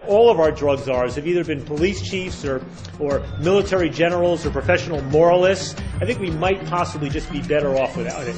All of our drug czars have either been police chiefs or military generals or professional moralists. I think we might possibly just be better off without it.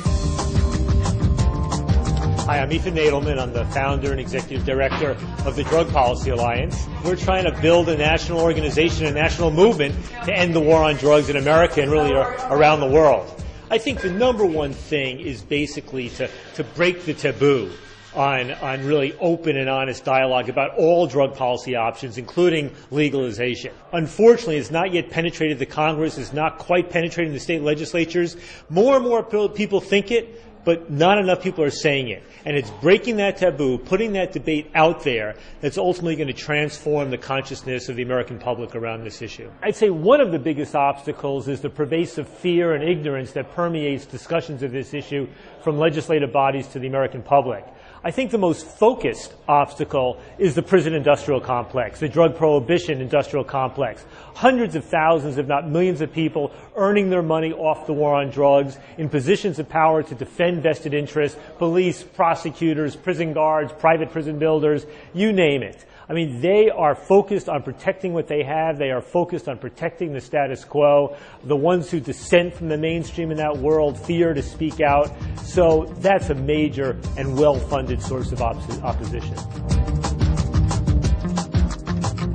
Hi, I'm Nadelmann. I'm the founder and executive director of the Drug Policy Alliance. We're trying to build a national organization, a national movement to end the war on drugs in America and really around the world. I think the number one thing is basically to break the taboo on really open and honest dialogue about all drug policy options, including legalization. Unfortunately, it's not yet penetrated the Congress. It's not quite penetrating the state legislatures. More and more people think it, but not enough people are saying it. And it's breaking that taboo, putting that debate out there, that's ultimately going to transform the consciousness of the American public around this issue. I'd say one of the biggest obstacles is the pervasive fear and ignorance that permeates discussions of this issue from legislative bodies to the American public. I think the most focused obstacle is the prison industrial complex, the drug prohibition industrial complex. Hundreds of thousands, if not millions of people earning their money off the war on drugs in positions of power to defend vested interests, police, prosecutors, prison guards, private prison builders, you name it. I mean, they are focused on protecting what they have. They are focused on protecting the status quo. The ones who dissent from the mainstream in that world fear to speak out. So that's a major and well-funded source of opposition.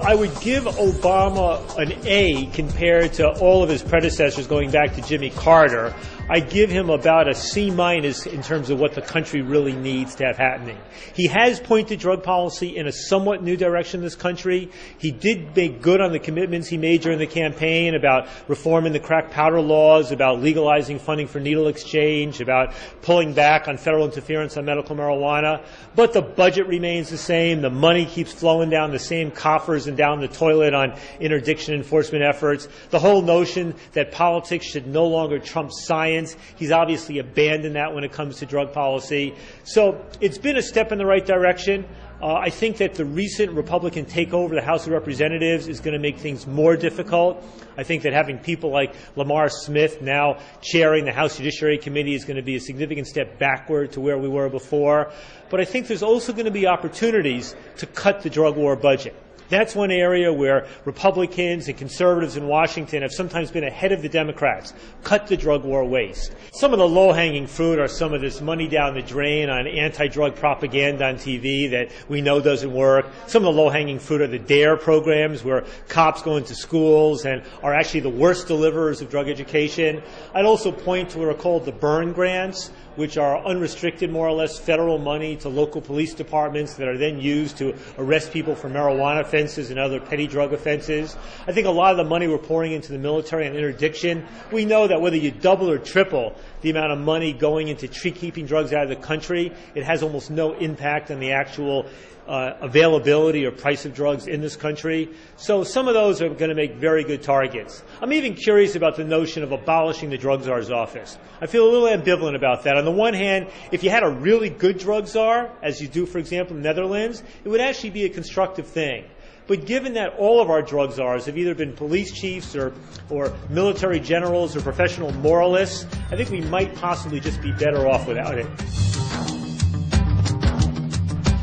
I would give Obama an A compared to all of his predecessors going back to Jimmy Carter. I'd give him about a C- in terms of what the country really needs to have happening. He has pointed drug policy in a somewhat new direction in this country. He did make good on the commitments he made during the campaign about reforming the crack powder laws, about legalizing funding for needle exchange, about pulling back on federal interference on medical marijuana. But the budget remains the same. The money keeps flowing down the same coffers and down the toilet on interdiction enforcement efforts. The whole notion that politics should no longer trump science, he's obviously abandoned that when it comes to drug policy. So it's been a step in the right direction. I think that the recent Republican takeover of the House of Representatives is going to make things more difficult. I think that having people like Lamar Smith now chairing the House Judiciary Committee is going to be a significant step backward to where we were before. But I think there's also going to be opportunities to cut the drug war budget. That's one area where Republicans and conservatives in Washington have sometimes been ahead of the Democrats. Cut the drug war waste. Some of the low-hanging fruit are some of this money down the drain on anti-drug propaganda on TV that we know doesn't work. Some of the low-hanging fruit are the DARE programs where cops go into schools and are actually the worst deliverers of drug education. I'd also point to what are called the burn grants, which are unrestricted, more or less, federal money to local police departments that are then used to arrest people for marijuana offenses and other petty drug offenses. I think a lot of the money we're pouring into the military and interdiction, we know that whether you double or triple the amount of money going into keeping drugs out of the country, it has almost no impact on the actual availability or price of drugs in this country. So some of those are going to make very good targets. I'm even curious about the notion of abolishing the drug czar's office. I feel a little ambivalent about that. On the one hand, if you had a really good drug czar, as you do, for example, in the Netherlands, it would actually be a constructive thing. But given that all of our drug czars have either been police chiefs or military generals or professional moralists, I think we might possibly just be better off without it.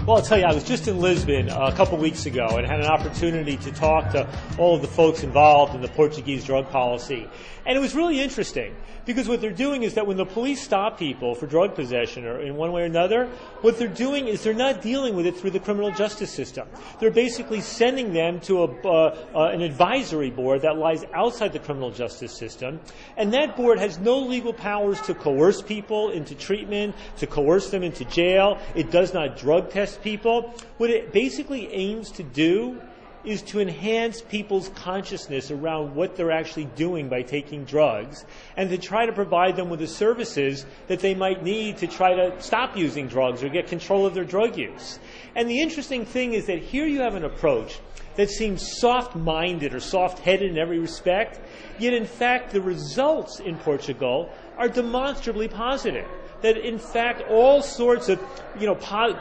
Well, I'll tell you, I was just in Lisbon a couple weeks ago and had an opportunity to talk to all of the folks involved in the Portuguese drug policy. And it was really interesting because what they're doing is that when the police stop people for drug possession or in one way or another, what they're doing is they're not dealing with it through the criminal justice system. They're basically sending them to an advisory board that lies outside the criminal justice system. And that board has no legal powers to coerce people into treatment, to coerce them into jail. It does not drug test people. What it basically aims to do is to enhance people's consciousness around what they're actually doing by taking drugs and to try to provide them with the services that they might need to try to stop using drugs or get control of their drug use. And the interesting thing is that here you have an approach that seems soft-minded or soft-headed in every respect, yet in fact the results in Portugal are demonstrably positive. That in fact all sorts of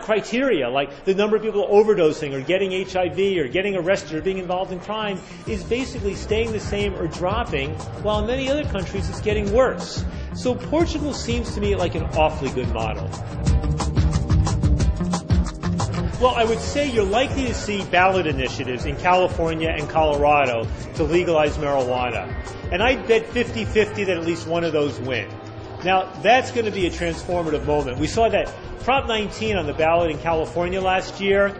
criteria like the number of people overdosing or getting HIV or getting arrested or being involved in crime is basically staying the same or dropping, while in many other countries it's getting worse. So Portugal seems to me like an awfully good model. Well, I would say you're likely to see ballot initiatives in California and Colorado to legalize marijuana. And I'd bet 50-50 that at least one of those win. Now, that's going to be a transformative moment. We saw that Prop 19 on the ballot in California last year.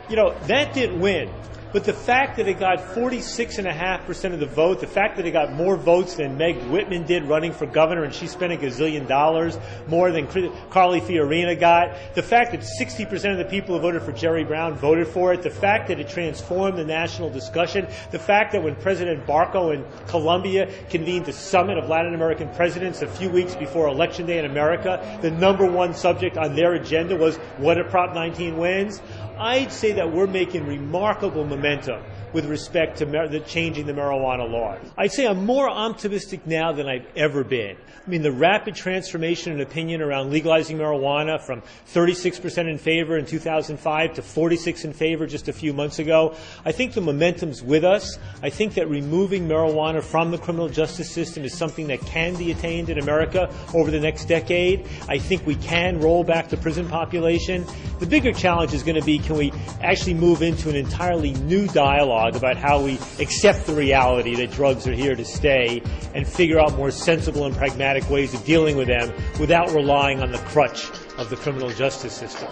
You know, that didn't win. But the fact that it got 46.5% of the vote, the fact that it got more votes than Meg Whitman did running for governor, and she spent $1 gazillion more than Carly Fiorina got, the fact that 60% of the people who voted for Jerry Brown voted for it, the fact that it transformed the national discussion, the fact that when President Barco in Colombia convened the summit of Latin American presidents a few weeks before Election Day in America, the #1 subject on their agenda was what if Prop 19 wins? I'd say that we're making remarkable momentum with respect to changing the marijuana law. I'd say I'm more optimistic now than I've ever been. I mean, the rapid transformation in opinion around legalizing marijuana from 36% in favor in 2005 to 46% in favor just a few months ago, I think the momentum's with us. I think that removing marijuana from the criminal justice system is something that can be attained in America over the next decade. I think we can roll back the prison population. The bigger challenge is going to be, can we actually move into an entirely new dialogue about how we accept the reality that drugs are here to stay and figure out more sensible and pragmatic ways of dealing with them without relying on the crutch of the criminal justice system.